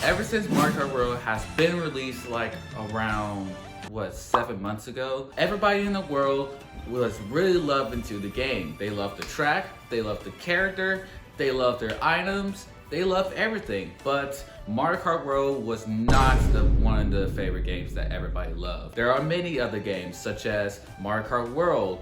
Ever since Mario Kart World has been released like around, what, 7 months ago, everybody in the world was really loving to the game. They love the track, they love the character, they love their items, they love everything. But Mario Kart World was not one of the favorite games that everybody loved. There are many other games such as Mario Kart World,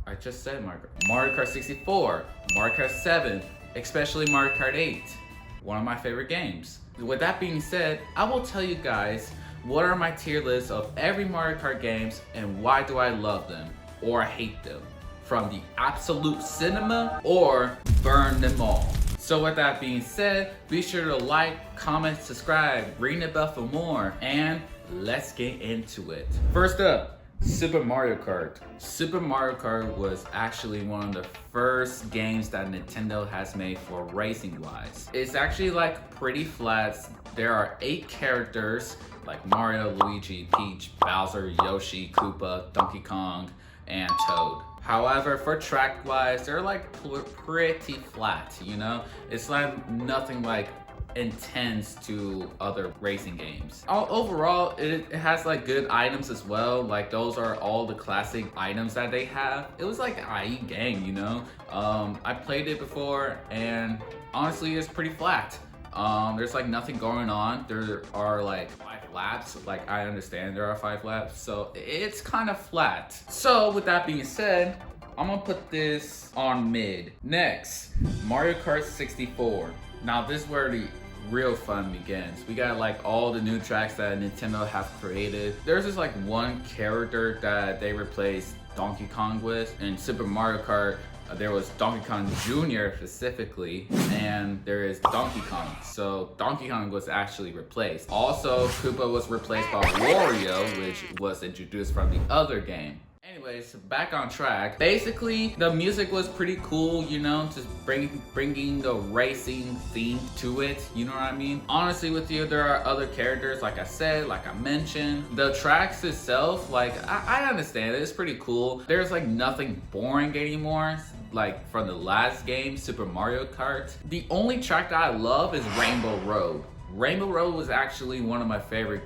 I just said Mario Kart 64, Mario Kart 7, especially Mario Kart 8, one of my favorite games. With that being said, I will tell you guys what are my tier lists of every Mario Kart games and why do I love them or hate them, from the absolute cinema or burn them all. So with that being said, be sure to like, comment, subscribe, ring the bell for more, and let's get into it. First up, Super Mario Kart. Super Mario Kart was actually one of the first games that Nintendo has made for racing wise. It's actually like pretty flat. There are 8 characters like Mario, Luigi, Peach, Bowser, Yoshi, Koopa, Donkey Kong, and Toad. However, for track wise, they're like pretty flat, you know? It's like nothing like intense to other racing games. Overall, it has like good items as well. Like those are all the classic items that they have. It was like an IE game, you know? I played it before and honestly it's pretty flat. There's like nothing going on. There are like 5 laps. Like I understand there are 5 laps, so it's kind of flat. So with that being said, I'm gonna put this on mid. Next, Mario Kart 64. Now this is where the real fun begins. We got like all the new tracks that Nintendo have created. There's just like one character that they replaced Donkey Kong with. In Super Mario Kart, there was Donkey Kong Jr. specifically, and there is Donkey Kong. So Donkey Kong was actually replaced. Also, Koopa was replaced by Wario, which was introduced from the other game. Anyways, back on track. Basically, the music was pretty cool, you know, just bringing the racing theme to it, you know what I mean? Honestly with you, there are other characters, like I said, like I mentioned. The tracks itself, like, I understand it, it's pretty cool. There's like nothing boring anymore, like from the last game, Super Mario Kart. The only track that I love is Rainbow Road. Rainbow Road was actually one of my favorite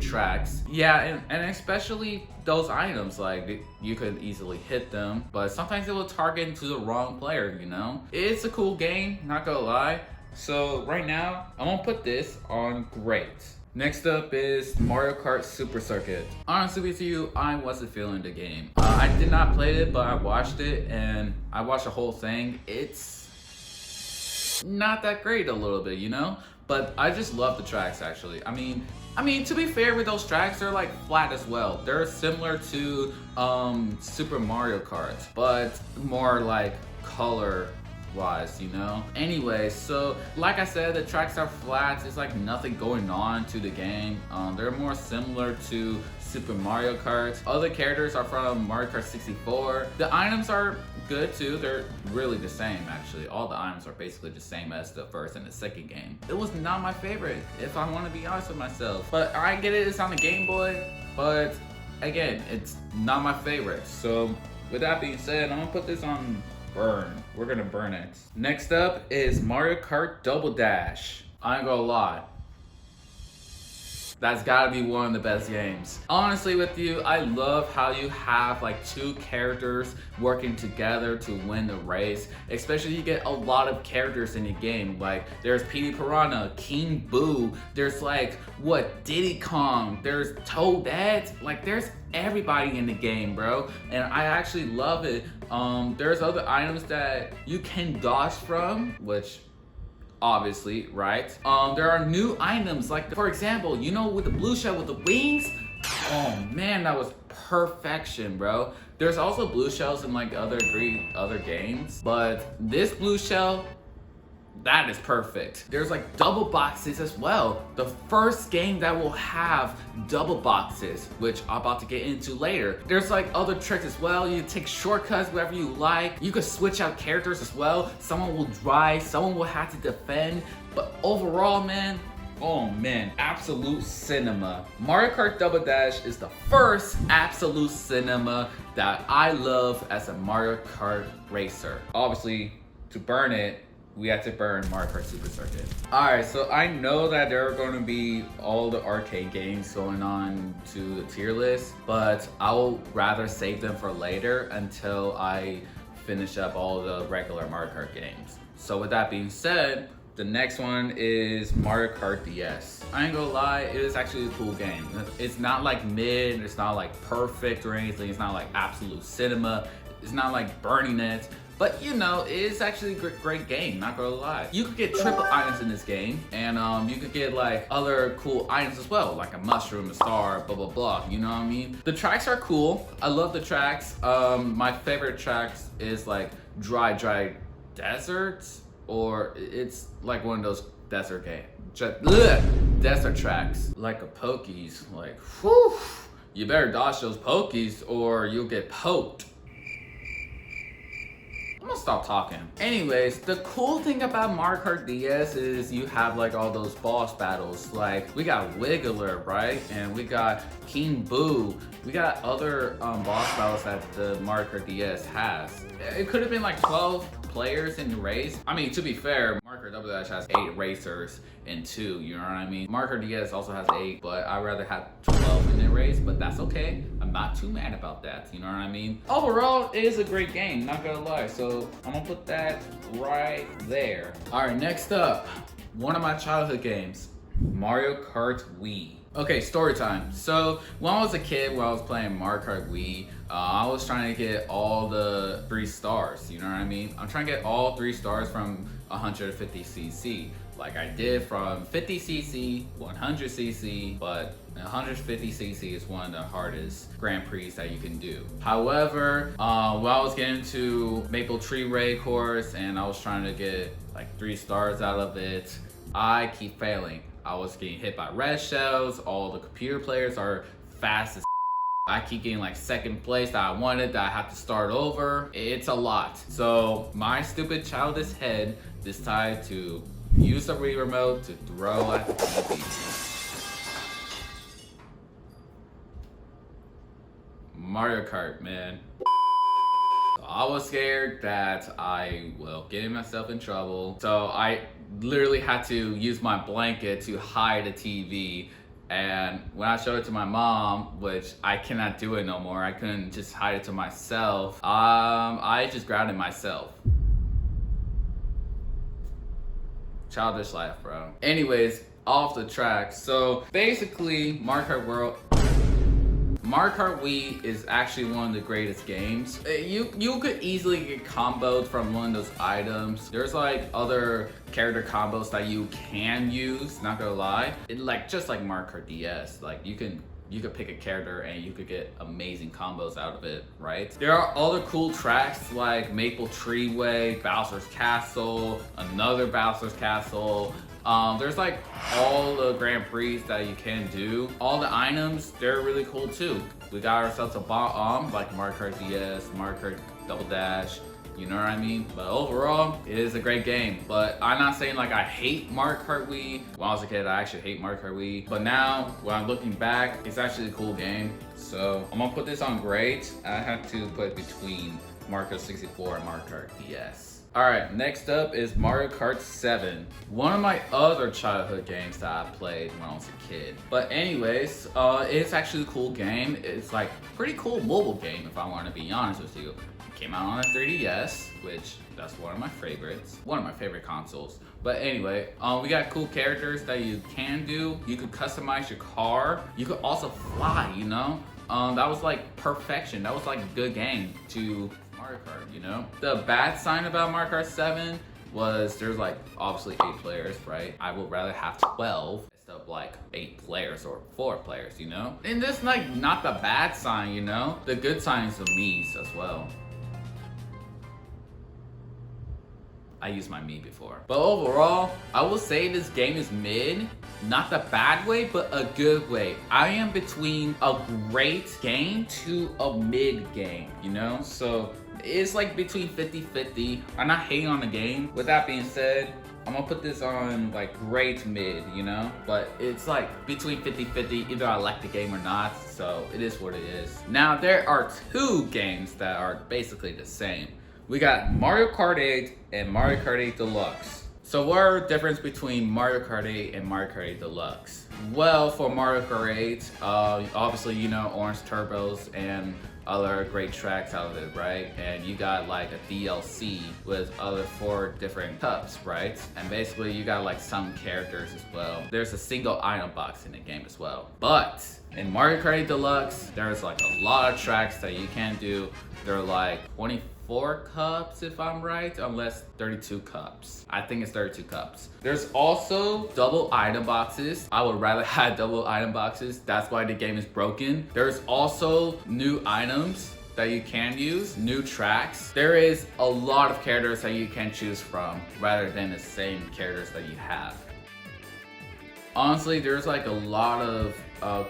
tracks. Yeah, and especially those items, like you could easily hit them, but sometimes it will target to the wrong player, you know? It's a cool game, not gonna lie. So right now, I'm gonna put this on great. Next up is Mario Kart Super Circuit. Honestly with you, I wasn't feeling the game. I did not play it, but I watched it, and I watched the whole thing. It's not that great a little bit, you know? But I just love the tracks actually. I mean, to be fair with those tracks, they're like flat as well. They're similar to Super Mario Kart, but more like color wise, you know? Anyway, so like I said, the tracks are flat. It's like nothing going on to the game. They're more similar to Super Mario Kart. Other characters are from Mario Kart 64. The items are good too. They're really the same actually. All the items are basically the same as the first and the second game. It was not my favorite, if I want to be honest with myself. But I get it, it's on the Game Boy, but again, it's not my favorite. So with that being said, I'm gonna put this on burn. We're gonna burn it. Next up is Mario Kart Double Dash. I ain't gonna lie, that's gotta be one of the best games. Honestly with you, I love how you have like 2 characters working together to win the race. Especially you get a lot of characters in the game. Like there's Petey Piranha, King Boo, there's like Diddy Kong, there's Toadette, like there's everybody in the game, bro. And I actually love it. There's other items that you can dodge from, which obviously, right? There are new items, like for example, you know, with the blue shell with the wings. Oh man, that was perfection, bro. There's also blue shells in like other games, but this blue shell, that is perfect. There's like double boxes as well. The first game that will have double boxes, which I'm about to get into later. There's like other tricks as well. You take shortcuts wherever you like. You can switch out characters as well. Someone will drive, someone will have to defend. But overall, man, oh man, absolute cinema. Mario Kart Double Dash is the first absolute cinema that I love as a Mario Kart racer. Obviously, to burn it, we had to burn Mario Kart Super Circuit. Alright, so I know that there are going to be all the arcade games going on to the tier list, but I'll rather save them for later until I finish up all the regular Mario Kart games. So with that being said, the next one is Mario Kart DS. I ain't gonna lie, it is actually a cool game. It's not like mid, it's not like perfect or anything, it's not like absolute cinema, it's not like burning it, but you know, it is actually a great game, not gonna lie. You could get triple items in this game, and you could get like other cool items as well, like a mushroom, a star, blah, blah, blah, you know what I mean? The tracks are cool, I love the tracks. My favorite tracks is like Dry Deserts, or it's like one of those desert desert tracks, like a pokies. Like, whew, you better dodge those pokies or you'll get poked. I'm gonna stop talking. Anyways, the cool thing about Mario Kart DS is you have like all those boss battles. Like we got Wiggler, right? And we got King Boo. We got other boss battles that the Mario Kart DS has. It could have been like 12 players in the race. I mean, to be fair, Mario Kart Double Dash has 8 racers and 2, you know what I mean? Mario Kart DS also has 8, but I'd rather have 12 in the race, but that's okay. I'm not too mad about that, you know what I mean? Overall, it is a great game, not gonna lie. So I'm gonna put that right there. All right, next up, one of my childhood games, Mario Kart Wii. Okay, story time. So when I was a kid, when I was playing Mario Kart Wii, I was trying to get all the 3 stars, you know what I mean? I'm trying to get all 3 stars from 150cc, like I did from 50cc, 100cc, but 150cc is one of the hardest Grand Prix that you can do. However, when I was getting to Maple Tree Raid course and I was trying to get like 3 stars out of it, I keep failing. I was getting hit by red shells, all the computer players are fast as I keep getting like 2nd place that I wanted, that I have to start over. It's a lot. So my stupid childish head decided to use the Wii remote to throw at the TV. Mario Kart, man. I was scared that I will get myself in trouble. So I literally had to use my blanket to hide the TV. And when I showed it to my mom, which I cannot do it no more, I couldn't just hide it to myself, I just grabbed it myself. Childish life, bro. Anyways, off the track. So basically, Mario Kart Wii is actually one of the greatest games. You could easily get comboed from one of those items. There's like other character combos that you can use, not gonna lie. Just like Mario Kart DS, like you could pick a character and you could get amazing combos out of it, right? There are other cool tracks like Maple Tree Way, Bowser's Castle, another Bowser's Castle. There's like all the Grand Prix that you can do. All the items, they're really cool too. We got ourselves a bomb like Mario Kart DS, Mario Kart Double Dash, you know what I mean? But overall, it is a great game. But I'm not saying like I hate Mario Kart Wii. When I was a kid, I actually hate Mario Kart Wii. But now, when I'm looking back, it's actually a cool game. So I'm gonna put this on great. I have to put it between Mario Kart 64 and Mario Kart DS. Alright, next up is Mario Kart 7. One of my other childhood games that I played when I was a kid. But anyways, it's actually a cool game. It's like pretty cool mobile game if I want to be honest with you. It came out on a 3DS, which that's one of my favorites. One of my favorite consoles. But anyway, we got cool characters that you can do. You could customize your car. You could also fly, you know? That was like perfection. That was like a good game to Mario Kart, you know? The bad sign about Mario Kart 7 was there's like obviously 8 players, right? I would rather have 12 instead of like 8 players or 4 players, you know? And this like not the bad sign, you know? The good sign is the Mii's as well. I used my Mii before. But overall, I will say this game is mid. Not the bad way, but a good way. I am between a great game to a mid game, you know? So it's like between 50-50. I'm not hating on the game. With that being said, I'm gonna put this on like great mid, you know? But it's like between 50-50, either I like the game or not, so it is what it is. Now there are 2 games that are basically the same. We got Mario Kart 8 and Mario Kart 8 Deluxe. So what are the difference between Mario Kart 8 and Mario Kart 8 Deluxe? Well, for Mario Kart 8, obviously you know Orange Turbos and other great tracks out of it, right? And you got like a DLC with other 4 different cups, right? And basically you got like some characters as well. There's a single item box in the game as well. But in Mario Kart 8 Deluxe, there's like a lot of tracks that you can do. They're like 24 cups if I'm right, unless 32 cups. I think it's 32 cups. There's also double item boxes. I would rather have double item boxes. That's why the game is broken. There's also new items that you can use, new tracks. There is a lot of characters that you can choose from rather than the same characters that you have. Honestly, there's like a lot of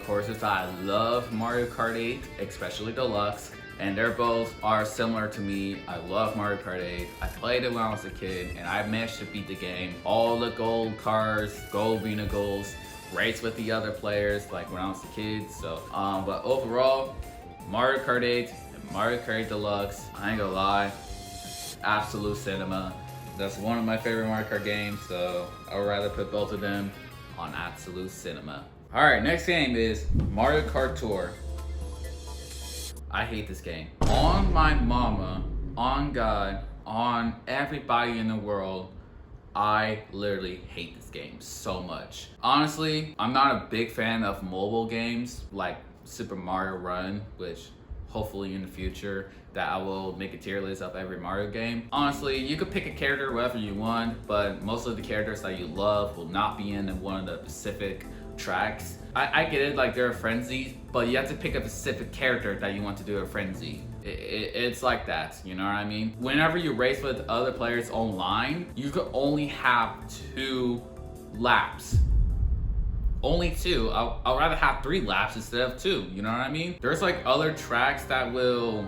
courses I love Mario Kart 8, especially Deluxe, and they're both are similar to me. I love Mario Kart 8. I played it when I was a kid, and I managed to beat the game. All the gold cars, gold arena goals, race with the other players like when I was a kid. So, but overall, Mario Kart 8 and Mario Kart 8 Deluxe, I ain't gonna lie, absolute cinema. That's one of my favorite Mario Kart games, so I would rather put both of them on absolute cinema. All right, next game is Mario Kart Tour. I hate this game. On my mama, on God, on everybody in the world, I literally hate this game so much. Honestly, I'm not a big fan of mobile games like Super Mario Run, which hopefully in the future that I will make a tier list of every Mario game. Honestly, you could pick a character wherever you want, but most of the characters that you love will not be in one of the specific tracks. I get it, like there are frenzies, but you have to pick a specific character that you want to do a frenzy. It's like that, you know what I mean? Whenever you race with other players online, you could only have 2 laps. Only 2. I'd rather have 3 laps instead of 2, you know what I mean? There's like other tracks that will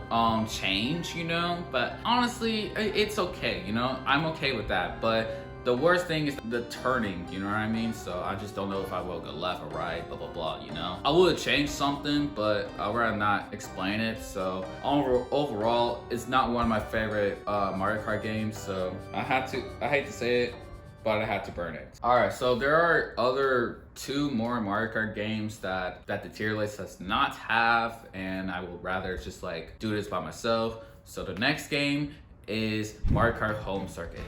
change, you know, but honestly, it's okay, you know? I'm okay with that, but the worst thing is the turning, you know what I mean? So I just don't know if I will go left or right, blah, blah, blah, you know? I would change something, but I'd rather not explain it. So overall, it's not one of my favorite Mario Kart games. So I hate to say it, but I had to burn it. All right, so there are other 2 more Mario Kart games that the tier list does not have, and I would rather just like do this by myself. So the next game is Mario Kart Home Circuit.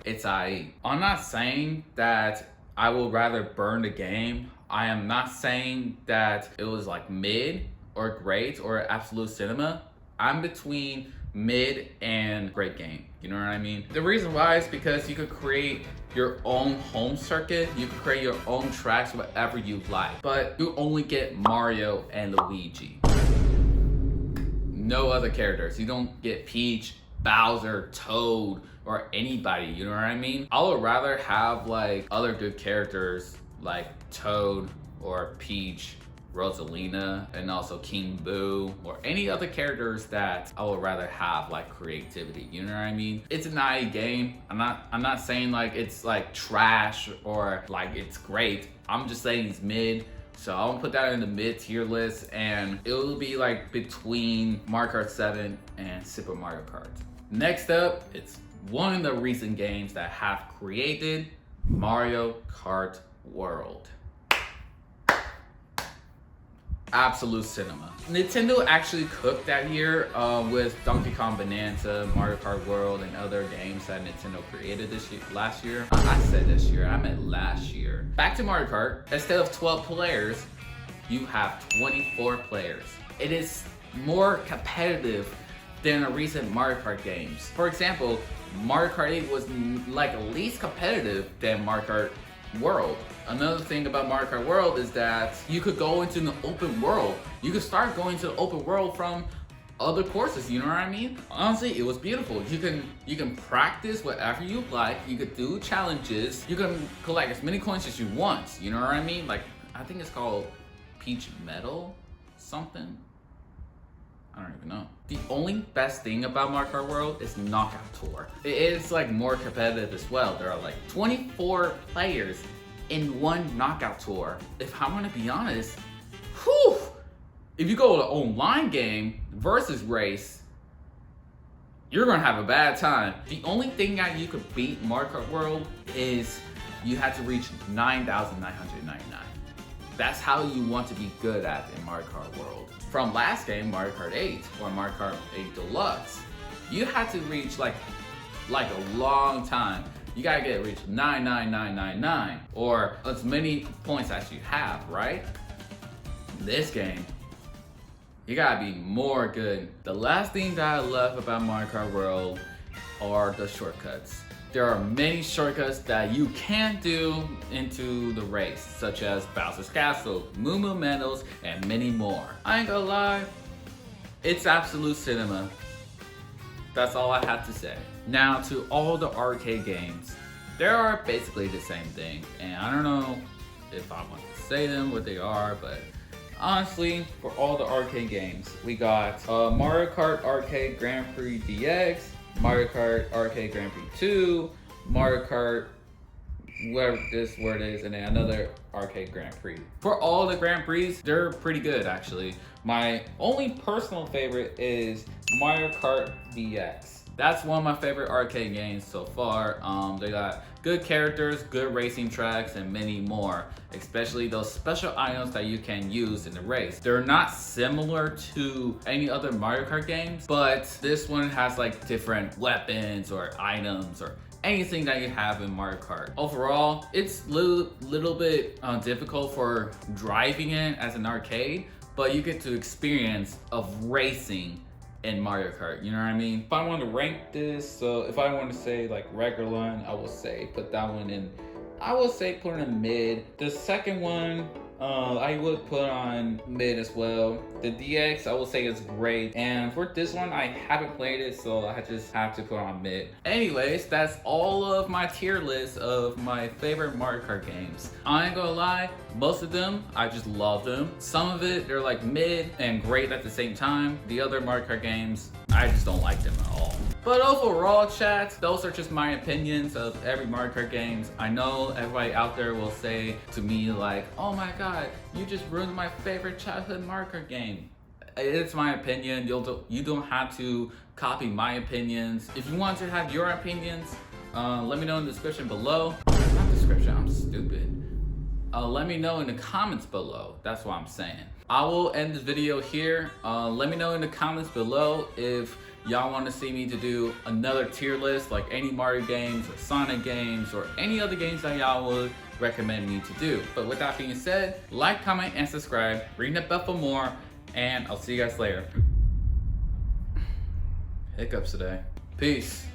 It's I'm not saying that I would rather burn the game. I am not saying that it was like mid or great or absolute cinema. I'm between mid and great game. You know what I mean? The reason why is because you could create your own home circuit. You could create your own tracks, whatever you like. But you only get Mario and Luigi. No other characters. You don't get Peach, Bowser, Toad, or anybody, you know what I mean? I would rather have like other good characters like Toad or Peach, Rosalina, and also King Boo, or any other characters that I would rather have like creativity, you know what I mean? It's an IE game. I'm not saying like it's like trash or like it's great. I'm just saying it's mid. So I'm gonna put that in the mid tier list, and it will be like between Mario Kart 7 and Super Mario Kart. Next up, it's one of the recent games that have created Mario Kart World. Absolute cinema. Nintendo actually cooked that year with Donkey Kong Bonanza, Mario Kart World, and other games that Nintendo created last year. I said this year, I meant last year. Back to Mario Kart, instead of 12 players, you have 24 players. It is more competitive than the recent Mario Kart games. For example, Mario Kart 8 was like least competitive than Mario Kart World. Another thing about Mario Kart World is that you could go into the open world. You could start going to the open world from other courses, you know what I mean? Honestly, it was beautiful. You can practice whatever you like. You could do challenges. You can collect as many coins as you want, you know what I mean? Like, I think it's called Peach Medal something. I don't even know. The only best thing about Mario Kart World is Knockout Tour. It's like more competitive as well. There are like 24 players in one Knockout Tour. If I'm gonna be honest, whew, if you go to an online game versus race, you're gonna have a bad time. The only thing that you could beat Mario Kart World is you had to reach 9,999. That's how you want to be good at in Mario Kart World. From last game, Mario Kart 8 or Mario Kart 8 Deluxe, you had to reach like a long time. You gotta reach 99999 or as many points as you have, right? In this game, you gotta be more good. The last thing that I love about Mario Kart World are the shortcuts. There are many shortcuts that you can do into the race, such as Bowser's Castle, Moo Moo Meadows, and many more. I ain't gonna lie, it's absolute cinema. That's all I have to say. Now to all the arcade games. They are basically the same thing, and I don't know if I want to say them, what they are, but honestly, for all the arcade games, we got Mario Kart Arcade Grand Prix DX, Mario Kart Arcade Grand Prix 2, Mario Kart, whatever this word is, and then another Arcade Grand Prix. For all the Grand Prix, they're pretty good actually. My only personal favorite is Mario Kart DX. That's one of my favorite arcade games so far. They got good characters, good racing tracks, and many more. Especially those special items that you can use in the race. They're not similar to any other Mario Kart games, but this one has like different weapons or items or anything that you have in Mario Kart. Overall, it's little bit difficult for driving it as an arcade, but you get to experience of racing in Mario Kart, you know what I mean? If I want to rank this, so if I want to say like regular one, I will say put that one in, I will say put it in mid. The second one, I would put on mid as well. The DX, I will say is great. And for this one, I haven't played it, so I just have to put on mid. Anyways, that's all of my tier list of my favorite Mario Kart games. I ain't gonna lie, most of them, I just love them. Some of it, they're like mid and great at the same time. The other Mario Kart games, I just don't like them at all. But overall, chat, those are just my opinions of every Mario Kart games. I know everybody out there will say to me like, oh my god, you just ruined my favorite childhood Mario Kart game. It's my opinion. You don't have to copy my opinions. If you want to have your opinions, let me know in the description below. Not description, I'm stupid. Let me know in the comments below. That's what I'm saying. I will end this video here. Let me know in the comments below if y'all want to see me to do another tier list, like any Mario games or Sonic games or any other games that y'all would recommend me to do. But with that being said, like, comment, and subscribe. Ring the bell for more, and I'll see you guys later. Hiccups today. Peace.